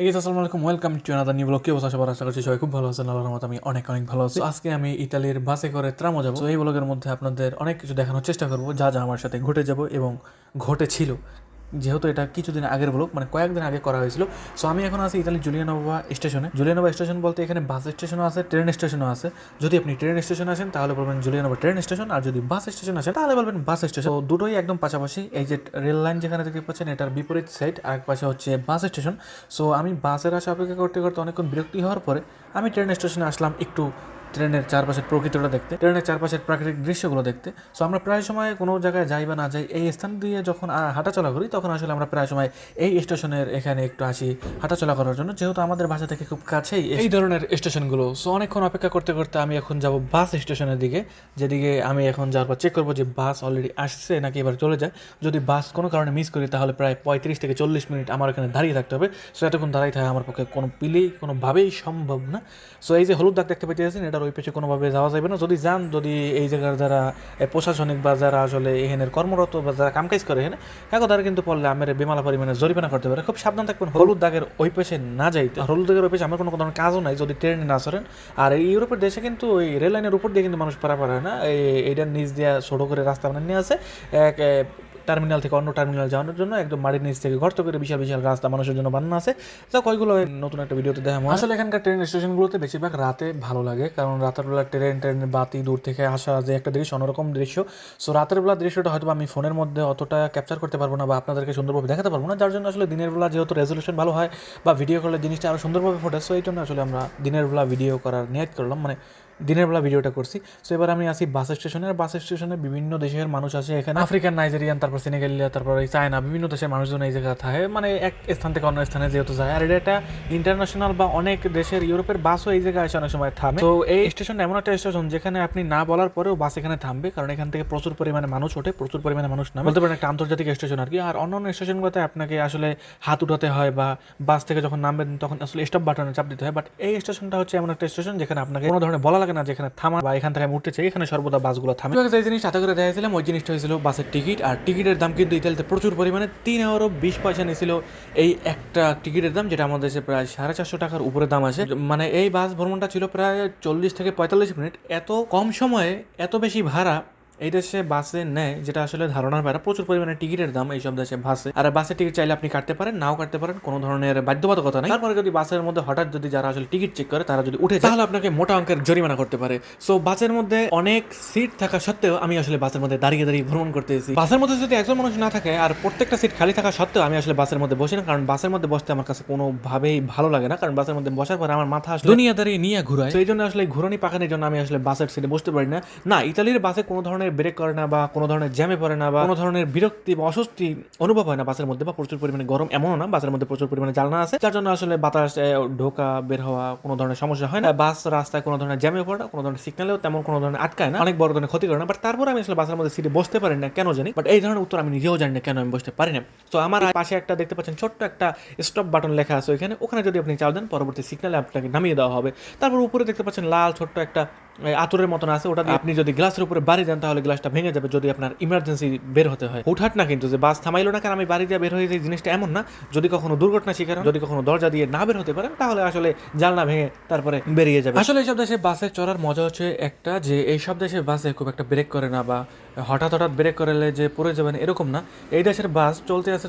আসসালামু আলাইকুম, welcome to another new blog. কি অবস্থা সবার? আশা করছি সবাই খুব ভালো আছেন। আল্লাহর রহমতে আমি অনেক ভালো আছি। আজকে আমি ইতালির বাসে করে ত্রামো যাবো। এই ব্লগের মধ্যে আপনাদের অনেক কিছু দেখানোর চেষ্টা করবো, যা যা আমার সাথে ঘটে যাব এবং ঘটেছিল। যেহেতু এটা কিছুদিন আগের ব্লগ, মানে কয়েকদিন আগে করা হয়েছিল। সো আমি এখন আছি ইতালির জুলিয়ানোভা স্টেশনে। জুলিয়ানোভা স্টেশন বলতে এখানে বাস স্টেশনও আছে, ট্রেন স্টেশনও আছে। যদি আপনি ট্রেন স্টেশনে আসেন তাহলে বলবেন জুলিয়ানোভা ট্রেন স্টেশন, আর যদি বাস স্টেশন আসেন তাহলে বলবেন বাস স্টেশন। তো দুটোই একদম পাশাপাশি। এই যে রেল লাইন যেখানে দেখতে পাচ্ছেন, এটার বিপরীত সাইড, আর এক পাশে হচ্ছে বাস স্টেশন। সো আমি বাসের আসা অপেক্ষা করতে করতে অনেকক্ষণ বিরক্তি হওয়ার পরে আমি ট্রেন স্টেশনে আসলাম একটু ট্রেনের চারপাশের প্রকৃতিটা দেখতে, ট্রেনের চারপাশের প্রাকৃতিক দৃশ্যগুলো দেখতে। সো আমরা প্রায় সময় কোনো জায়গায় যাই বা না যাই, এই স্থান দিয়ে যখন হাঁটাচলা করি তখন আসলে আমরা প্রায় সময় এই স্টেশনের এখানে একটু আসি হাঁটাচলা করার জন্য, যেহেতু আমাদের বাসা থেকে খুব কাছেই এই ধরনের স্টেশনগুলো। সো অনেকক্ষণ অপেক্ষা করতে করতে আমি এখন যাব বাস স্টেশনের দিকে, যেদিকে আমি এখন যাওয়ার পর চেক করবো যে বাস অলরেডি আসছে নাকি এবার চলে যায়। যদি বাস কোনো কারণে মিস করি তাহলে প্রায় 35 থেকে 40 মিনিট আমার এখানে দাঁড়িয়ে থাকতে হবে। সো এতক্ষণ দাঁড়িয়ে থাকা আমার পক্ষে কোনোভাবেই সম্ভব না। সো এই যে হলুদ দাগ দেখতে পেতেছেন, এটার ওই পেছনে কোনোভাবে যাওয়া যাবে না। যদি যান, যদি এই জায়গার যারা প্রশাসনিক বা যারা আসলে এখানের কর্মরত বা যারা কামকাজ করে এখানে, হ্যাঁ তারা কিন্তু পড়লে আমার বেমালা পরিমাণে জরিমানা করতে পারে। খুব সাবধান থাকবেন হলুদ দাগের ওই পেছে না যাইতে। হলুদ দাগের ওই পেছে আমার কোনো ধরনের কাজও নাই যদি ট্রেনে না সরেন। আর এই ইউরোপের দেশে কিন্তু ওই রেল লাইনের উপর দিয়ে কিন্তু মানুষ পারাপার হয় না, এইটার নিচ দিয়ে ছোটো করে রাস্তা বানিয়ে আছে এক টার্মিনাল থেকে অন্য টার্মিনাল যাওয়ার জন্য। একদম মাটির নিচ থেকে গর্ত করে বিশাল বিশাল রাস্তা মানুষের জন্য বানানো আছে। যা কয়গুলো নতুন একটা ভিডিওতে দেখা হয়। আসলে এখানকার ট্রেন স্টেশনগুলোতে বেশিরভাগ রাতে ভালো লাগে, কারণ রাতের বেলা ট্রেনের বাতি দূর থেকে আসা যে একটা দৃশ্য, অন্যরকম দৃশ্য। সো রাতের বেলা দৃশ্যটা হয়তো আমি ফোনের মধ্যে অতটা ক্যাপচার করতে পারবো না বা আপনাদেরকে সুন্দরভাবে দেখাতে পারবো না, যার জন্য আসলে দিনের বেলা যেহেতু রেজলিউশন ভালো হয় বা ভিডিও করলে জিনিসটা আরও সুন্দরভাবে ফোটে। সো এই জন্য আসলে আমরা দিনের বেলা ভিডিও করার নিয়ত করলাম, মানে দিনের বেলা ভিডিওটা করছি। সো এবার আমি আসি বাস স্টেশনে। আর বাস স্টেশনে বিভিন্ন দেশের মানুষ আছে এখানে, আফ্রিকান, নাইজেরিয়ান, তারপর সেনেগালিয়া, তারপর চায়না, বিভিন্ন দেশের মানুষজন এই জায়গায় থাকে, মানে এক স্থান থেকে অন্য স্থানে যেহেতু যায়। আর এটা একটা ইন্টারন্যাশনাল বা অনেক দেশের ইউরোপের বাসও এই জায়গায় আসে অনেক সময় থামে। তো এই স্টেশনটা এমন একটা স্টেশন যেখানে আপনি না বলার পরেও বাস এখানে থামবে, কারণ এখান থেকে প্রচুর পরিমাণে মানুষ ওঠে, প্রচুর পরিমাণে মানুষ নামে, বলতে পারেন একটা আন্তর্জাতিক স্টেশন আর কি। আর অন্য স্টেশনগুলোতে আপনাকে আসলে হাত উঠাতে হয় বা বাস থেকে যখন নামবেন তখন আসলে স্টপ বাটনে চাপ দিতে হয়। বাট এই স্টেশনটা হচ্ছে এমন একটা স্টেশন যেখানে আপনাকে কোনো ধরনের বলা লাগে না যেখানে থামা বা এখান থেকে আমি উঠতে চাই, এখানে সর্বদা বাসগুলো থামে। যে জিনিস সাথে করে দেখাইছিলাম ওই জিনিসটা হয়েছিল বাসের টিকিট। আর টিকিটের দাম কিন্তু ইতালিতে প্রচুর পরিমাণে, 3 ইউরো 20 পয়সা নিয়েছিল এই একটা টিকিটের দাম, যেটা আমাদের দেশে প্রায় 450 টাকার উপরে দাম আছে। মানে এই বাস ভ্রমণটা ছিল প্রায় 40 থেকে 45 মিনিট। এত কম সময়ে এত বেশি ভাড়া এই দেশে বাসে নেয়, যেটা আসলে ধারণার বাইরে। প্রচুর পরিমাণে টিকিটের দাম এইসব দেশে বাসে। আর বাসের টিকিট চাইলে আপনি কাটতে পারেন, নাও কাটতে পারেন, কোনো ধরনের বাধ্যবাধকতা নেই। তারপরে যদি বাসের মধ্যে হঠাৎ যদি যারা আসলে টিকিট চেক করে তারা যদি উঠে যায় তাহলে আপনাকে মোটা অঙ্কের জরিমানা করতে পারে। সো বাসের মধ্যে অনেক সিট থাকা সত্ত্বেও আমি আসলে বাসের মধ্যে দাঁড়িয়ে দাঁড়িয়ে ভ্রমণ করতেছি। বাসের মধ্যে যদি একজন মানুষ না থাকে আর প্রত্যেকটা সিট খালি থাকা সত্ত্বেও আমি আসলে বাসের মধ্যে বসি না, কারণ বাসের মধ্যে বসতে আমার কাছে কোনোভাবেই ভালো লাগে না। কারণ বাসের মধ্যে বসার পরে আমার মাথা আসলে দুনিয়াদারি নিয়ে ঘুরায়। এই জন্য আসলে ঘুরানি পাখানির জন্য আমি আসলে বাসের সিটে বসতে পারি না। ইতালির বাসে কোনো ধরনের ব্রেক করে না বা কোনো ধরনের জ্যামে পড়ে না বা কোনো ধরনের বিরক্তি বা অস্বস্তি অনুভব হয় না বাসের মধ্যে, বা প্রচুর পরিমাণে গরম এমনও না। বাসের মধ্যে প্রচুর পরিমাণে জানলা আছে, যার জন্য আসলে বাতাস ঢোকা বের হওয়া কোনো ধরনের সমস্যা হয় না। বাস রাস্তায় কোনো ধরনের জ্যামে পড়ে না, কোনো ধরনের সিগন্যালেও তেমন কোনো ধরনের আটকায় না, অনেক বড় ধরনের ক্ষতি করে না। বাট তারপর আমি আসলে বাসের মধ্যে সিটে বসতে পারি না কেন জানি। বাট এই ধরনের উত্তর আমি নিজেও জানি না কেন আমি বসতে পারি না। তো আমার পাশে একটা দেখতে পাচ্ছেন ছোট্ট একটা স্টপ বাটন লেখা আছে ওখানে যদি আপনি চাপ দেন পরবর্তী সিগন্যালে আপনাকে নামিয়ে দেওয়া হবে। তারপর উপরে দেখতে পাচ্ছেন লাল ছোট্ট একটা আতুরের মতন আছে, ওটা আপনি যদি গ্লাসের উপরে বাড়ি দেন তাহলে গ্লাসটা ভেঙে যাবে যদি আপনার ইমার্জেন্সি বের হতে হয়। হুটহাট না কিন্তু যে বাস থামাইলো না কারণ আমি বাড়ি দিয়ে বের হয়ে যাই, জিনিসটা এমন না। যদি কখনো দুর্ঘটনা শিকার, যদি কখনো দরজা দিয়ে না বের হতে পারেন তাহলে আসলে জানলা ভেঙে তারপরে বেরিয়ে যাবে। আসলে এইসব দেশে বাসে চড়ার মজা হচ্ছে একটা, যে এইসব দেশে বাসে খুব একটা ব্রেক করে না বা হঠাৎ ব্রেক করলে যে পড়ে যাবেন এরকম না। এই দেশের বাস চলতে আছে।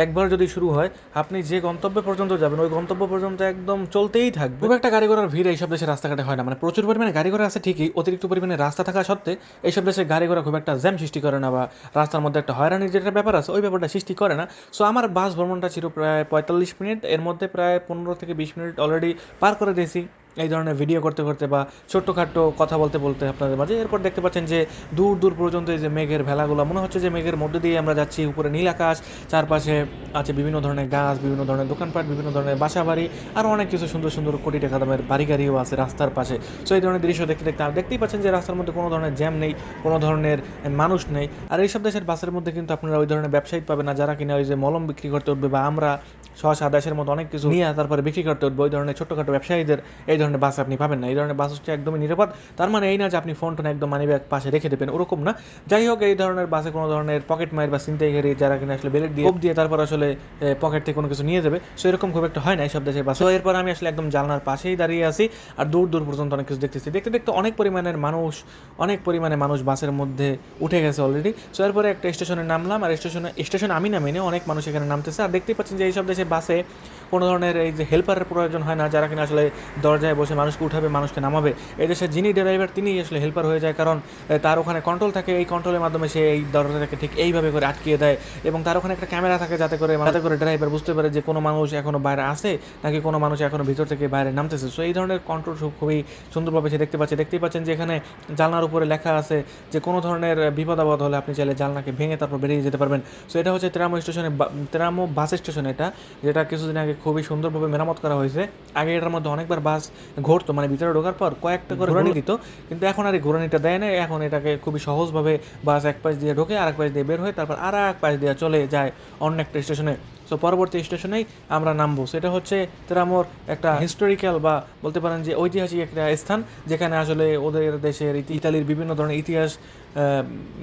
একবার যদি শুরু হয় আপনি যে গন্তব্য পর্যন্ত যাবেন ওই গন্তব্য পর্যন্ত একদম চলতেই থাকবে। খুব একটা গাড়ি ঘোড়ার ভিড় এইসব দেশের রাস্তাঘাটে হয় না, মানে প্রচুর পরিমাণে গাড়ি ঘোড়া আছে ঠিকই, অতিরিক্ত পরিমাণে রাস্তা থাকা সত্ত্বে এইসব দেশে গাড়ি ঘোড়া খুব একটা জ্যাম সৃষ্টি করে না বা রাস্তার মধ্যে একটা হয়রানির যেটা ব্যাপার আছে ওই ব্যাপারটা সৃষ্টি করে না। সো আমার বাস ভ্রমণটা ছিল প্রায় 45 মিনিট, এর মধ্যে প্রায় 15 থেকে 20 মিনিট অলরেডি পার করে দিয়েছি এই ধরনের ভিডিও করতে করতে বা ছোট্টখাট্টো কথা বলতে বলতে আপনাদের মাঝে। এরপর দেখতে পাচ্ছেন যে দূর দূর পর্যন্ত এই যে মেঘের ভেলাগুলো, মনে হচ্ছে যে মেঘের মধ্যে দিয়ে আমরা যাচ্ছি। উপরে নীল আকাশ, চারপাশে আছে বিভিন্ন ধরনের গাছ, বিভিন্ন ধরনের দোকানপাট, বিভিন্ন ধরনের বাসা বাড়ি, আরও অনেক কিছু সুন্দর সুন্দর কোটি টাকা দামের বাড়ি গাড়িও আছে রাস্তার পাশে। সো এই ধরনের দৃশ্য দেখতে দেখতে আর দেখতেই পাচ্ছেন যে রাস্তার মধ্যে কোনো ধরনের জ্যাম নেই, কোনো ধরনের মানুষ নেই। আর এইসব দেশের বাসের মধ্যে কিন্তু আপনারা ওই ধরনের ব্যবসায়ী পাবেন না যারা কিনা ওই যে মলম বিক্রি করতে উঠবে বা আমরা শশা দেশের মতো অনেক কিছু নিয়ে তারপরে বিক্রি করতে উঠবে। ওই ধরনের ছোট্টখাটো ব্যবসায়ীদের এই ধরনের ধরনের বাস আপনি পাবেন না। এই ধরনের বাস হচ্ছে একদমই নিরাপদ। তার মানে এই না যে আপনি ফোন টোন একদম মানিব্যাগ পাশে রেখে দেবেন, ওরকম না। যাই হোক, এই ধরনের বাসে কোনো ধরনের পকেট মার বা ছিনতাইকারী যারা কিনা আসলে বেলেট দিয়ে কোপ দিয়ে তারপর আসলে পকেট থেকে কোনো কিছু নিয়ে যাবে, সো এরকম খুব একটা হয় না এইসব দেশের বাসে। তো এরপর আমি আসলে একদম জানলার পাশেই দাঁড়িয়ে আছি আর দূর দূর পর্যন্ত অনেক কিছু দেখতেছি। দেখতে দেখতে অনেক পরিমাণে মানুষ বাসের মধ্যে উঠে গেছে অলরেডি। সো এরপরে একটা স্টেশনে নামলাম, আর স্টেশনে আমি নামিনি, অনেক মানুষ এখানে নামতেছে। আর দেখতেই পাচ্ছেন যে এইসব দেশের বাসে কোনো ধরনের এই যে হেল্পারের প্রয়োজন হয় না, যারা কিনা আসলে দরজায় বসে মানুষকে উঠাবে, মানুষকে নামাবে। এই দেশের যিনি ড্রাইভার তিনি আসলে হেল্পার হয়ে যায়, কারণ তার ওখানে কন্ট্রোল থাকে, এই কন্ট্রোলের মাধ্যমে সে এই দরজাটাকে ঠিক এইভাবে করে আটকিয়ে দেয়, এবং তার ওখানে একটা ক্যামেরা থাকে যাতে করে ড্রাইভার বুঝতে পারে যে কোনো মানুষ এখনো বাইরে আসে নাকি কোনো মানুষ এখনো ভিতর থেকে বাইরে নামতেছে। সো এই ধরনের কন্ট্রোল খুবই সুন্দরভাবে সে দেখতেই পাচ্ছেন যে এখানে জানলার উপরে লেখা আছে যে কোনো ধরনের বিপদ আপদ হলে আপনি চাইলে জানলাকে ভেঙে তারপর বেরিয়ে যেতে পারবেন। সো এটা হচ্ছে তেরামো বাস স্টেশন, যেটা কিছুদিন আগে খুবই সুন্দরভাবে মেরামত করা হয়েছে। আগে এটার মধ্যে অনেকবার বাস ঘুরতো, মানে ভিতরে ঢোকার পর কয়েকটা করে ঘোরানি দিত, কিন্তু এখন আর এই ঘোরানিটা দেয় না। এখন এটাকে খুবই সহজভাবে বাস এক পাশ দিয়ে ঢোকে, আর এক পাশ দিয়ে বের হয়ে তারপর আর এক পাশ দিয়ে চলে যায় অন্য একটা স্টেশনে। সো পরবর্তী স্টেশনেই আমরা নামবো। সেটা হচ্ছে তেরামোর একটা হিস্টোরিক্যাল বা বলতে পারেন যে ঐতিহাসিক একটা স্থান, যেখানে আসলে ওদের দেশের ইতালির বিভিন্ন ধরনের ইতিহাস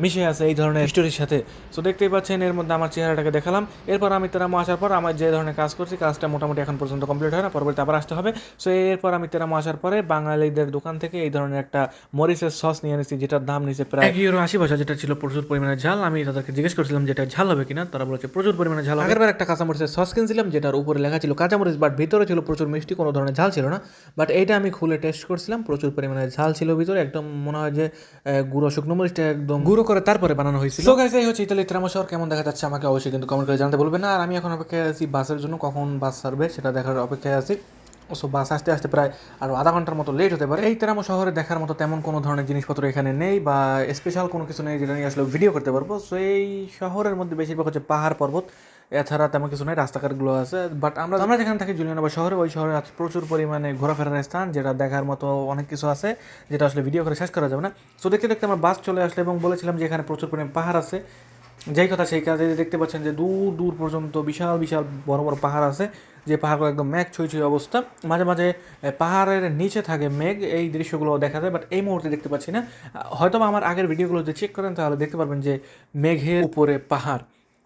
মিশে আছে এই ধরনের হিস্টোরির সাথে। সো দেখতেই পাচ্ছেন এর মধ্যে আমার চেহারাটাকে দেখালাম। এরপর আমি তেরামো আসার পর আমার যে ধরনের কাজ করছি, কাজটা মোটামুটি এখন পর্যন্ত কমপ্লিট হয় না, পরবর্তী আবার আসতে হবে। সো এরপর আমি তেরামো আসার পরে বাঙালিদের দোকান থেকে এই ধরনের একটা মরিচের সস নিয়ে এনেছি, যেটার দাম নিচে প্রায় €1.80, যেটা ছিল প্রচুর পরিমাণে ঝাল। আমি তাদেরকে জিজ্ঞেস করছিলাম যেটা ঝাল হবে কিনা, তারা বলেছে প্রচুর পরিমাণে ঝাল। আগেরবার একটা কাঁচামরিচের সস কিনছিলাম, যেটার উপরে লেখা ছিল কাঁচামরিচ, বাট ভিতরে ছিল প্রচুর মিষ্টি, কোনো ধরনের ঝাল ছিল না। বাট এইটা আমি খুলে টেস্ট করছিলাম, প্রচুর পরিমাণে ঝাল ছিল ভিতরে, একদম মনে হয় যে গুঁড়ো শুকনো মরিচটা একদম গুঁড়ো করে তারপরে বানানো হয়েছিল। সো গাইস, এই হচ্ছে ইতালির তেরামো শহর। কেমন দেখা যাচ্ছে আমাকে অবশ্যই কিন্তু কমেন্ট করে জানাতে বলবেন না। আর আমি এখন অপেক্ষায় আছি বাসের জন্য, কখন বাস ছাড়বে সেটা দেখার অপেক্ষায় আছি। সো বাস আসতে আসতে প্রায় আরও আধা ঘন্টার মতো লেট হতে পারে। এই তেরামো শহরে দেখার মতো তেমন কোনো ধরনের জিনিসপত্র এখানে নেই, বা স্পেশাল কোনো কিছু নেই যেটা নিয়ে আসলে ভিডিও করতে পারবো। সো এই শহরের মধ্যে বেশিরভাগ হচ্ছে পাহাড় পর্বত, এছাড়া তেমন কিছু নেই, রাস্তাঘাটগুলো আছে। বাট আমরা যেখানে থাকি জুলিয়ানোভা শহরে, ওই শহরে আছে প্রচুর পরিমাণে ঘোরাফেরার স্থান, যেটা দেখার মতো অনেক কিছু আছে, যেটা আসলে ভিডিও করে শেষ করা যাবে না। সো দেখতে দেখতে আমার বাস চলে আসলো, এবং বলেছিলাম যে এখানে প্রচুর পরিমাণে পাহাড় আছে। যেই কথা সেই কাজে দেখতে পাচ্ছেন যে দূর দূর পর্যন্ত বিশাল বিশাল বড় বড় পাহাড় আছে, যে পাহাড়গুলো একদম মেঘ ছুঁই ছুঁই অবস্থা। মাঝে মাঝে পাহাড়ের নিচে থাকে মেঘ, এই দৃশ্যগুলো দেখা যায়, বাট এই মুহূর্তে দেখতে পাচ্ছি না। হয়তো আমার আগের ভিডিওগুলো যদি চেক করেন তাহলে দেখতে পারবেন যে মেঘের উপরে পাহাড়।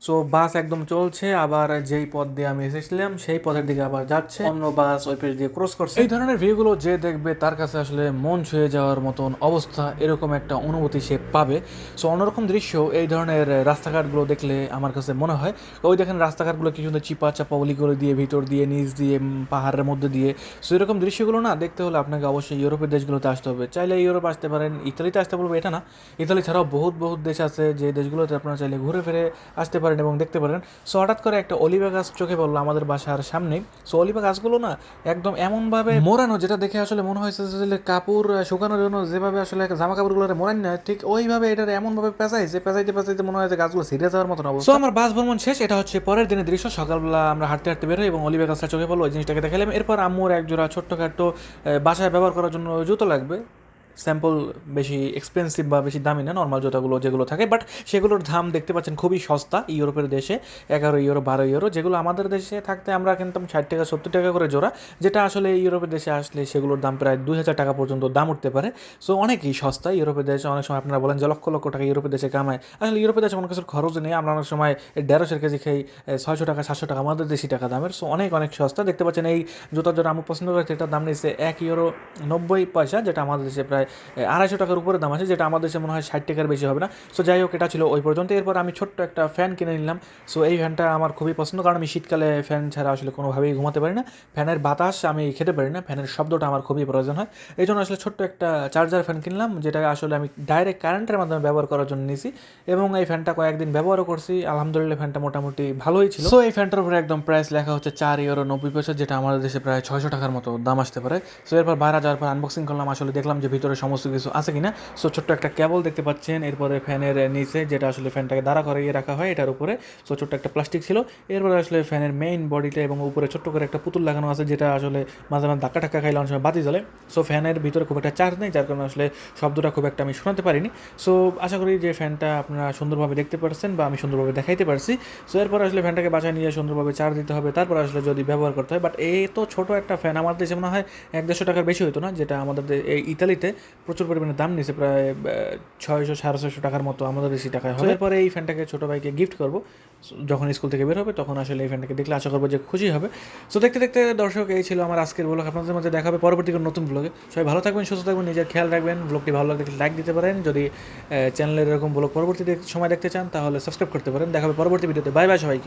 সো বাস একদম চলছে, আবার যেই পথ দিয়ে আমি এসেছিলাম সেই পথের দিকে আবার যাচ্ছে, অন্য বাস ওই পেজ দিয়ে ক্রস করছে। এই ধরনের ভিউগুলো যে দেখবে তার কাছে আসলে মন ছুঁয়ে যাওয়ার মতন অবস্থা, এরকম একটা অনুভূতি সে পাবে। সো অন্যরকম দৃশ্য এই ধরনের রাস্তাঘাটগুলো দেখলে আমার কাছে মনে হয়। ওই দেখেন রাস্তাঘাটগুলো কি সুন্দর চিপা চাপা অলিগলি দিয়ে, ভিতর দিয়ে, নিচ দিয়ে, পাহাড়ের মধ্যে দিয়ে। সো এরকম দৃশ্যগুলো না দেখতে হলে আপনাকে অবশ্যই ইউরোপের দেশগুলোতে আসতে হবে। চাইলে ইউরোপ আসতে পারেন, ইতালিতে আসতে বলবো এটা না, ইতালি ছাড়াও বহুত বহুত দেশ আছে যে দেশগুলোতে আপনারা চাইলে ঘুরে ফিরে আসতে পারেন এবং দেখতে পারেন। সো হঠাৎ করে একটা অলিভা গাছ চোখে পড়লো আমাদের বাসার সামনে। সো অলিভা গাছগুলো না একদম এমনভাবে মোড়ানো, যেটা দেখে আসলে মনে হয়েছে যে কাপড় শুকানোর জন্য যেভাবে আসলে জামা কাপড়গুলো মোড়ান না, ঠিক ওইভাবে এটা এমনভাবে পেঁচাইতে মনে হয় যে গাছগুলো ছিঁড়ে যাওয়ার মতন অবস্থা। সো আমার বাস ভ্রমণ শেষ। এটা হচ্ছে পরের দিনের দৃশ্য। সকালবেলা আমরা হাঁটতে হাঁটতে বের হই এবং অলিভা গাছটা চোখে পড়লো, ওই জিনিসটাকে দেখালাম। এরপর আম্মুর একজোড়া ছোট্টখাটো বাসায় ব্যবহার করার জন্য জুতো লাগবে, স্যাম্পল, বেশি এক্সপেন্সিভ বা বেশি দামি না, নর্মাল জুতাগুলো যেগুলো থাকে, বাট সেগুলোর দাম দেখতে পাচ্ছেন খুবই সস্তা ইউরোপের দেশে, €11, €12, যেগুলো আমাদের দেশে থাকতে আমরা কিনতাম ৳60, ৳70 করে জোড়া, যেটা আসলে ইউরোপের দেশে আসলে সেগুলোর দাম প্রায় ৳2000 পর্যন্ত দাম উঠতে পারে। সো অনেকই সস্তা ইউরোপের দেশে। অনেক সময় আপনারা বলেন যে লক্ষ লক্ষ টাকা ইউরোপের দেশে কামায়, আসলে ইউরোপের দেশে কোনো কিছুর খরচ নেই। আমরা অনেক সময় 150 কেজি খাই €600, €700 আমাদের দেশি টাকা দামের। সো অনেক অনেক সস্তা। দেখতে পাচ্ছেন এই জুতার জন্য আমি পছন্দ করেছি, এটার দাম নিচ্ছে €1.90, যেটা আমাদের দেশে প্রায় €250 উপরে দাম আছে, যেটা আমাদের দেশে মনে হয় ৳60 বেশি হবে না। সো যাই হোক, এটা ছিল ওই পর্যন্ত। এরপর আমি ছোট্ট একটা ফ্যান কিনে নিলাম। সো এই ফ্যানটা আমার খুবই পছন্দ, কারণ আমি শীতকালে ফ্যান ছাড়া আসলে কোনোভাবেই ঘুমাতে পারি না। ফ্যানের বাতাস আমি খেতে পারি না, ফ্যানের শব্দটা আমার খুবই প্রয়োজন হয়। এই জন্য আসলে ছোট্ট একটা চার্জার ফ্যান কিনলাম, যেটা আসলে আমি ডাইরেক্ট কারেন্টের মাধ্যমে ব্যবহার করার জন্য নিয়েছি, এবং এই ফ্যানটা কয়েকদিন ব্যবহারও করছি। আলহামদুলিল্লাহ ফ্যানটা মোটামুটি ভালোই ছিল। সো এই ফ্যানটার উপরে একদম প্রাইস লেখা হচ্ছে €4.90, যেটা আমাদের দেশে প্রায় €600 মতো দাম আসতে পারে। সো এরপর বাইরে যাওয়ার পর আনবক্সিং করলাম, আসলে দেখলাম যে ভিতরে ভিতরে সমস্ত কিছু আছে কিনা। সো ছোট্ট একটা কেবল দেখতে পাচ্ছেন, এরপরে ফ্যানের নিচে যেটা আসলে ফ্যানটাকে দাঁড়া করিয়ে রাখা হয় এটার উপরে, সো ছোট্ট একটা প্লাস্টিক ছিল। এরপরে আসলে ফ্যানের মেইন বডিটা এবং উপরে ছোট্ট করে একটা পুতুল লাগানো আছে, যেটা আসলে মাঝে মাঝে ধাক্কা ধাক্কা খাইলে অনেক সময় বাতি জ্বলে। সো ফ্যানের ভিতরে খুব একটা চার্জ নেই, যার কারণে আসলে শব্দটা খুব একটা আমি শোনাতে পারিনি। সো আশা করি যে ফ্যানটা আপনারা সুন্দরভাবে দেখতে পারছেন বা আমি সুন্দরভাবে দেখাইতে পারছি। সো এরপর আসলে ফ্যানটাকে বাসায় নিয়ে সুন্দরভাবে চার্জ দিতে হবে, তারপর আসলে যদি ব্যবহার করতে হয়। বাট এই তো ছোটো একটা ফ্যান আমার দেশে মনে হয় 1-150 টাকার বেশি হতো না, যেটা আমাদের এই ইতালিতে প্রচুর পরিমাণে দাম নিছে, প্রায় 600-650 টাকার মতো আমাদের দেশি টাকায় হয়। এরপরে এই ফ্যানটাকে ছোটো ভাইকে গিফট করবো যখন স্কুল থেকে বের হবে, তখন আসলে এই ফ্যানটাকে দেখলে আশা করবো যে খুশি হবে। সো দেখতে দেখতে দর্শক এই ছিল আমার আজকের ব্লগ, আপনাদের মধ্যে দেখা হবে পরবর্তী কোনো নতুন ব্লগে। সবাই ভালো থাকবেন, সুস্থ থাকবেন, নিজের খেয়াল রাখবেন। ব্লগটি ভালো লাগলে লাইক দিতে পারেন, যদি চ্যানেলের এরকম ব্লগ পরবর্তী সময় দেখতে চান তাহলে সাবস্ক্রাইব করতে পারেন। দেখা হবে পরবর্তী ভিডিওতে। বাই বাই সবাইকে।